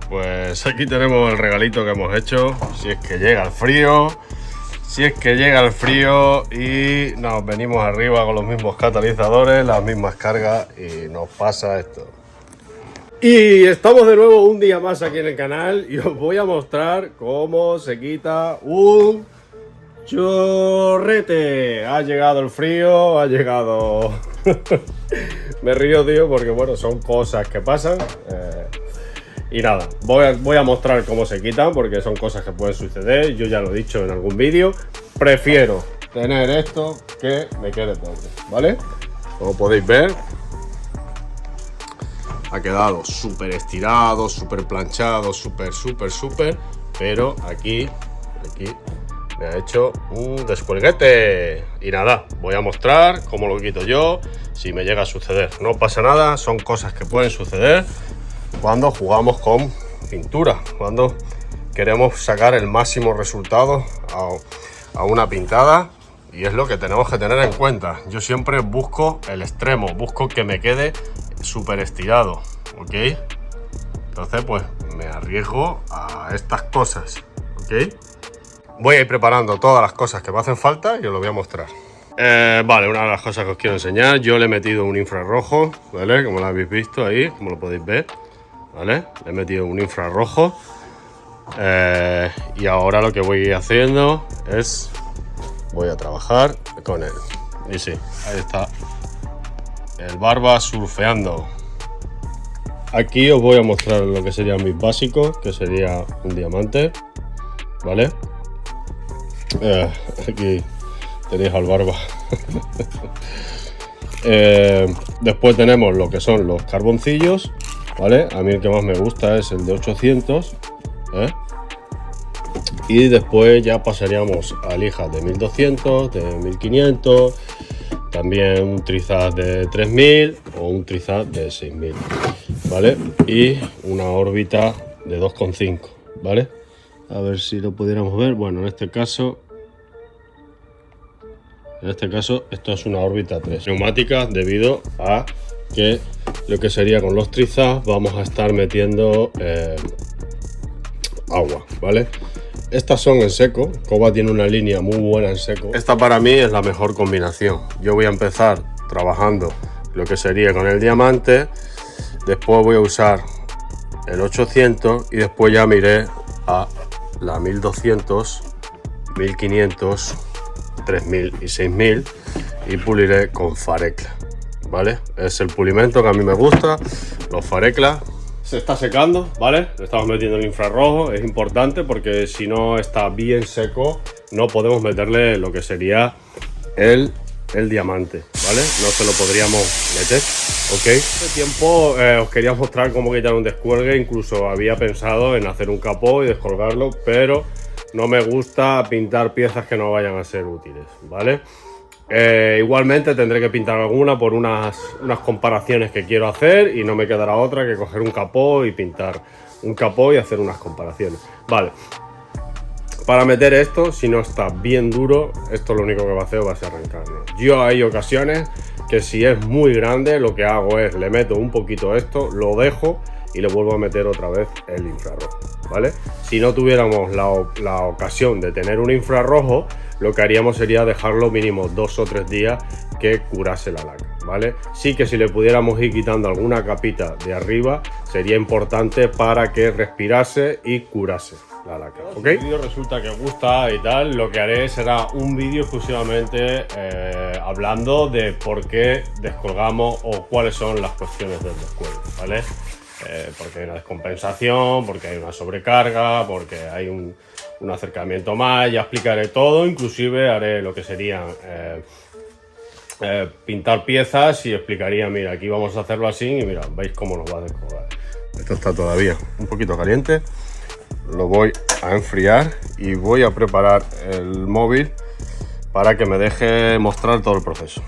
pues aquí tenemos el regalito que hemos hecho. Si es que llega el frío. Si es que llega el frío y nos venimos arriba con los mismos catalizadores, las mismas cargas y nos pasa esto. Y estamos de nuevo un día más aquí en el canal y os voy a mostrar cómo se quita un chorrete. Ha llegado el frío, ha llegado... Me río, tío, porque bueno, son cosas que pasan. Y nada, voy a mostrar cómo se quitan porque son cosas que pueden suceder. Yo ya lo he dicho en algún vídeo. Prefiero tener esto que me quede pobre, ¿vale? Como podéis ver, ha quedado súper estirado, súper planchado, súper. Pero aquí me ha hecho un descuelguete. Y nada, voy a mostrar cómo lo quito yo si me llega a suceder. No pasa nada, son cosas que pueden suceder cuando jugamos con pintura, cuando queremos sacar el máximo resultado a una pintada, y es lo que tenemos que tener en cuenta. Yo siempre busco el extremo, busco que me quede súper estirado, ¿ok? Entonces pues me arriesgo a estas cosas, ¿ok? Voy a ir preparando todas las cosas que me hacen falta y os lo voy a mostrar. Vale, una de las cosas que os quiero enseñar, yo le he metido un infrarrojo, ¿vale? Como lo habéis visto ahí, como lo podéis ver, ¿vale? Le he metido un infrarrojo y ahora lo que voy haciendo es voy a trabajar con él. Y sí, ahí está el barba surfeando. Aquí os voy a mostrar lo que serían mis básicos, que sería un diamante, ¿vale? Aquí tenéis al barba. Después tenemos lo que son los carboncillos, ¿vale? A mí el que más me gusta es el de 800, y después ya pasaríamos a lijas de 1200, de 1500, también un trizaz de 3000 o un trizaz de 6000, ¿vale? Y una órbita de 2,5, ¿vale? A ver si lo pudiéramos ver. Bueno, en este caso esto es una órbita 3 neumática, debido a que lo que sería con los trizaz vamos a estar metiendo agua, ¿vale? Estas son en seco. Koba tiene una línea muy buena en seco. Esta para mí es la mejor combinación. Yo voy a empezar trabajando lo que sería con el diamante, después voy a usar el 800 y después ya miré a la 1200, 1500, 3000 y 6000 y puliré con Farecla, ¿vale? Es el pulimento que a mí me gusta, los Farecla. Se está secando, ¿vale? Le estamos metiendo el infrarrojo, es importante porque si no está bien seco no podemos meterle lo que sería el diamante, ¿vale? No se lo podríamos meter, ¿ok? Hace tiempo os quería mostrar cómo quitar un descuelgue, incluso había pensado en hacer un capó y descolgarlo, pero no me gusta pintar piezas que no vayan a ser útiles, ¿vale? Igualmente tendré que pintar alguna por unas comparaciones que quiero hacer y no me quedará otra que coger un capó y pintar un capó y hacer unas comparaciones. Vale, para meter esto, si no está bien duro, esto lo único que va a hacer va a ser arrancarlo. Yo hay ocasiones que si es muy grande lo que hago es le meto un poquito esto, lo dejo y le vuelvo a meter otra vez el infrarrojo, ¿vale? Si no tuviéramos la ocasión de tener un infrarrojo, lo que haríamos sería dejarlo mínimo 2 o 3 días que curase la laca, ¿vale? Sí que si le pudiéramos ir quitando alguna capita de arriba sería importante para que respirase y curase la laca, ¿ok? Si el vídeo resulta que gusta y tal, lo que haré será un vídeo exclusivamente hablando de por qué descolgamos o cuáles son las cuestiones del descuelgue, ¿vale? Porque hay una descompensación, porque hay una sobrecarga, porque hay un acercamiento más. Ya explicaré todo, inclusive haré lo que sería pintar piezas y explicaría, mira, aquí vamos a hacerlo así y mira, veis cómo nos va a descolgar. Esto está todavía un poquito caliente, lo voy a enfriar y voy a preparar el móvil para que me deje mostrar todo el proceso.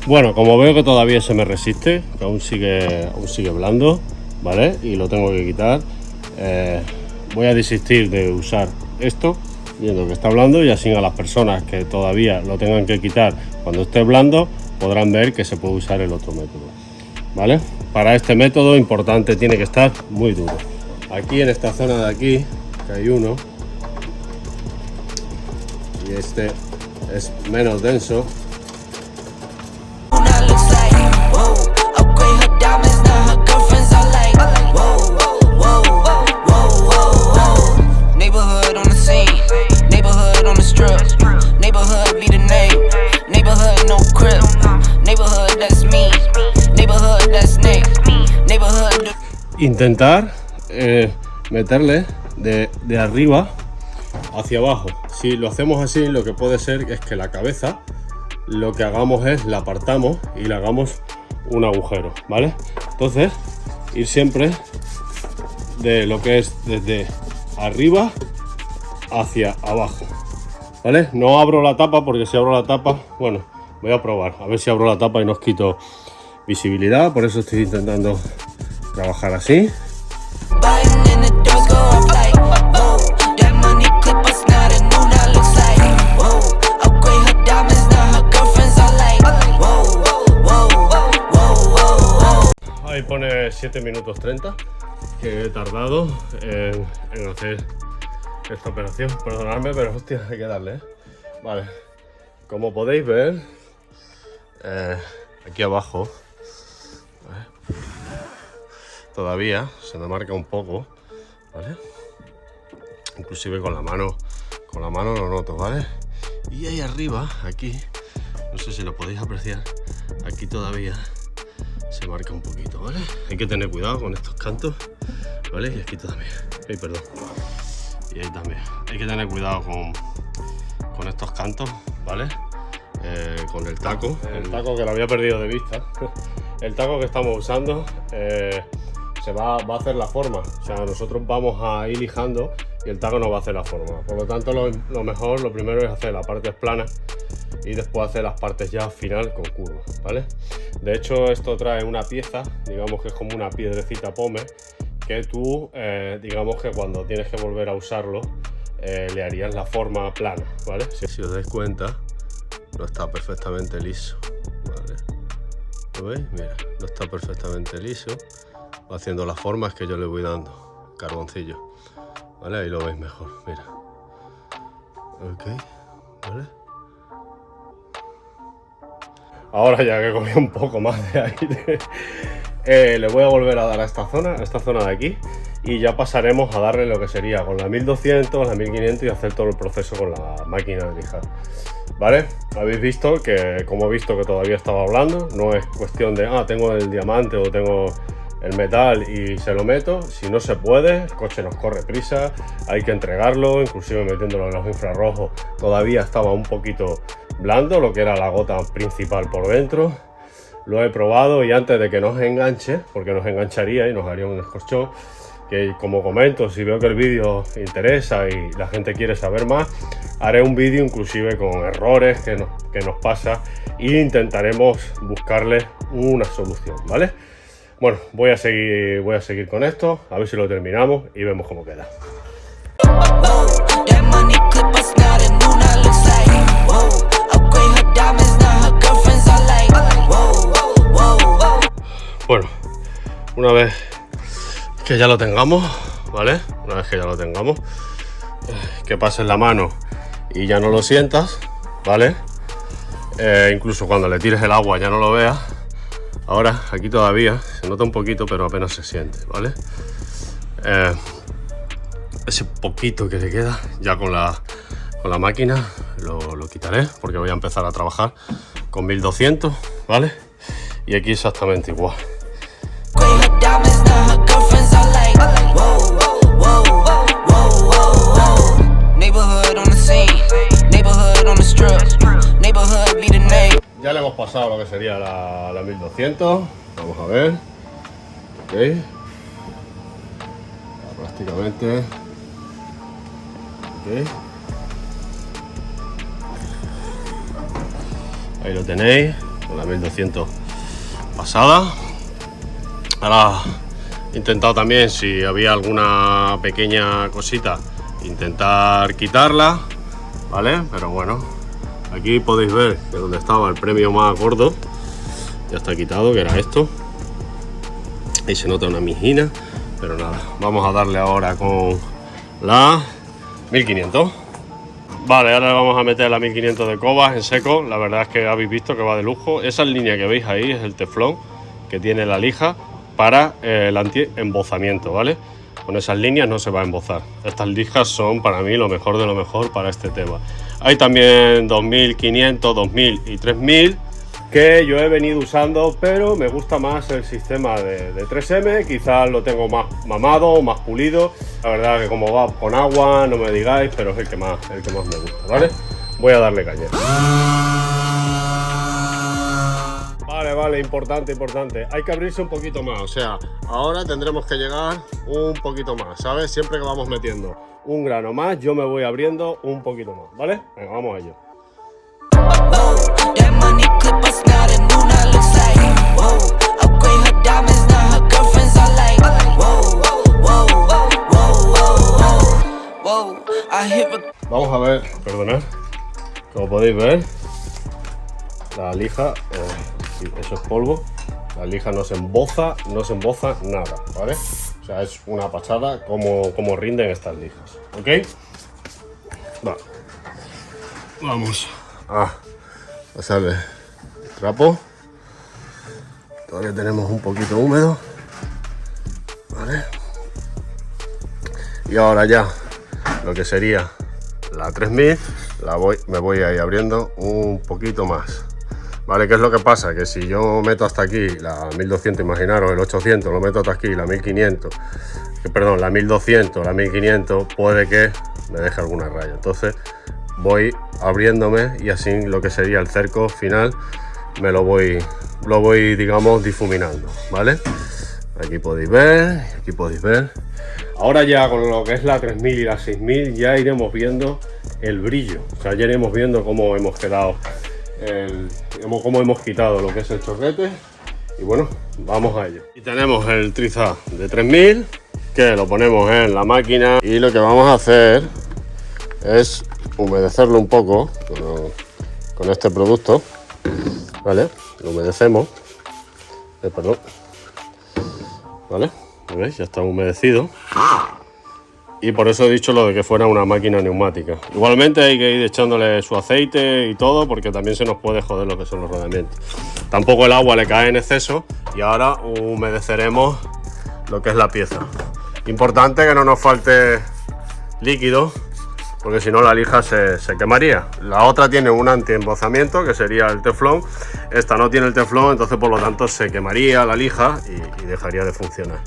Bueno, como veo que todavía se me resiste, que aún sigue blando, ¿vale? Y lo tengo que quitar. voy a desistir de usar esto, viendo que está blando, y así a las personas que todavía lo tengan que quitar cuando esté blando podrán ver que se puede usar el otro método, ¿vale? Para este método importante, tiene que estar muy duro. Aquí en esta zona de aquí, que hay uno, y este es menos denso. Intentar meterle de arriba hacia abajo. Si lo hacemos así, lo que puede ser es que la cabeza, lo que hagamos es la apartamos y le hagamos un agujero, ¿vale? Entonces, ir siempre de lo que es desde arriba hacia abajo, ¿vale? No abro la tapa, porque si abro la tapa, bueno, voy a probar a ver si abro la tapa y no os quito visibilidad. Por eso estoy intentando trabajar así. Ahí pone 7 minutos 30 que he tardado en hacer esta operación. Perdonadme, pero hostia, hay que darle, ¿eh? Vale, como podéis ver, aquí abajo todavía se me marca un poco, ¿vale? Inclusive con la mano lo noto, ¿vale? Y ahí arriba, aquí, no sé si lo podéis apreciar, aquí todavía se marca un poquito, ¿vale? Hay que tener cuidado con estos cantos, ¿vale? Y aquí también, ay, perdón, y ahí también hay que tener cuidado con estos cantos, ¿vale? Con el taco que lo había perdido de vista. El taco que estamos usando se va a hacer la forma, o sea, nosotros vamos a ir lijando y el taco nos va a hacer la forma. Por lo tanto, lo mejor, lo primero es hacer las partes planas y después hacer las partes ya final con curvas, ¿vale? De hecho, esto trae una pieza, digamos que es como una piedrecita pómez, que tú, digamos que cuando tienes que volver a usarlo, le harías la forma plana, ¿vale? Si os dais cuenta, no está perfectamente liso, ¿vale? ¿Lo veis? Mira, no está perfectamente liso. Va haciendo las formas que yo le voy dando, carboncillo, ¿vale? Ahí lo veis mejor, mira. Ok, ¿vale? Ahora ya que cogí un poco más de aire, le voy a volver a dar a esta zona de aquí, y ya pasaremos a darle lo que sería con la 1200, la 1500 y hacer todo el proceso con la máquina de lijar, ¿vale? Habéis visto que, como he visto que todavía estaba hablando, no es cuestión de, tengo el diamante o tengo el metal y se lo meto. Si no se puede, el coche nos corre prisa, hay que entregarlo, inclusive metiéndolo en los infrarrojos todavía estaba un poquito blando, lo que era la gota principal por dentro. Lo he probado y antes de que nos enganche, porque nos engancharía y nos haría un escorchón, que como comento, si veo que el vídeo interesa y la gente quiere saber más, haré un vídeo inclusive con errores que nos pasa e intentaremos buscarle una solución, ¿vale? Bueno, voy a seguir con esto, a ver si lo terminamos y vemos cómo queda. Bueno, una vez que ya lo tengamos, ¿vale? Una vez que ya lo tengamos, que pases la mano y ya no lo sientas, ¿vale? Incluso cuando le tires el agua ya no lo veas. Ahora aquí todavía se nota un poquito, pero apenas se siente, ¿vale? Ese poquito que le queda ya con la máquina lo quitaré, porque voy a empezar a trabajar con 1200, ¿vale? Y aquí exactamente igual. Ya le hemos pasado lo que sería la 1200, vamos a ver, ok, ya prácticamente, ok, ahí lo tenéis, con la 1200 pasada. Ahora He intentado también, si había alguna pequeña cosita, intentar quitarla, ¿vale? Pero bueno, aquí podéis ver que donde estaba el premio más gordo ya está quitado, que era esto. Ahí se nota una mijina, pero nada, vamos a darle ahora con la 1500. Vale, ahora le vamos a meter la 1500 de Cobas en seco. La verdad es que habéis visto que va de lujo. Esa línea que veis ahí es el teflón que tiene la lija para el anti-embozamiento, ¿vale? Con esas líneas no se va a embozar. Estas lijas son para mí lo mejor de lo mejor para este tema. Hay también 2500, 2000 y 3000 que yo he venido usando, pero me gusta más el sistema de 3M. Quizás lo tengo más mamado, más pulido. La verdad que como va con agua, no me digáis, pero es el que más me gusta, ¿vale? Voy a darle caña. Vale, importante. Hay que abrirse un poquito más, o sea, ahora tendremos que llegar un poquito más, ¿sabes? Siempre que vamos metiendo un grano más, yo me voy abriendo un poquito más, ¿vale? Venga, vamos a ello. Vamos a ver, perdonad, como podéis ver, la lija, sí, eso es polvo, la lija no se emboza nada, ¿vale? O sea, es una pasada como rinden estas lijas, ¿ok? Vale. Vamos a pasarle el trapo, todavía tenemos un poquito húmedo, ¿vale? Y ahora ya lo que sería la 3000 me voy a ir abriendo un poquito más, ¿vale? ¿Qué es lo que pasa? Que si yo meto hasta aquí la 1200, imaginaros el 800, lo meto hasta aquí la 1500, perdón, la 1200, la 1500, puede que me deje alguna raya. Entonces voy abriéndome y así lo que sería el cerco final me lo voy digamos difuminando, ¿vale? Aquí podéis ver, Ahora ya con lo que es la 3000 y la 6000 ya iremos viendo el brillo, o sea, ya iremos viendo cómo hemos quedado, cómo hemos quitado lo que es el chorrete. Y bueno, vamos a ello. Y tenemos el trizado de 3000 que lo ponemos en la máquina y lo que vamos a hacer es humedecerlo un poco con este producto, ¿vale? Lo humedecemos, perdón, ¿vale? ¿Veis? Ya está humedecido. Y por eso he dicho lo de que fuera una máquina neumática. Igualmente hay que ir echándole su aceite y todo, porque también se nos puede joder lo que son los rodamientos. Tampoco el agua le cae en exceso y ahora humedeceremos lo que es la pieza. Importante que no nos falte líquido, porque si no la lija se quemaría. La otra tiene un anti-embozamiento, que sería el teflón. Esta no tiene el teflón, entonces por lo tanto se quemaría la lija y dejaría de funcionar.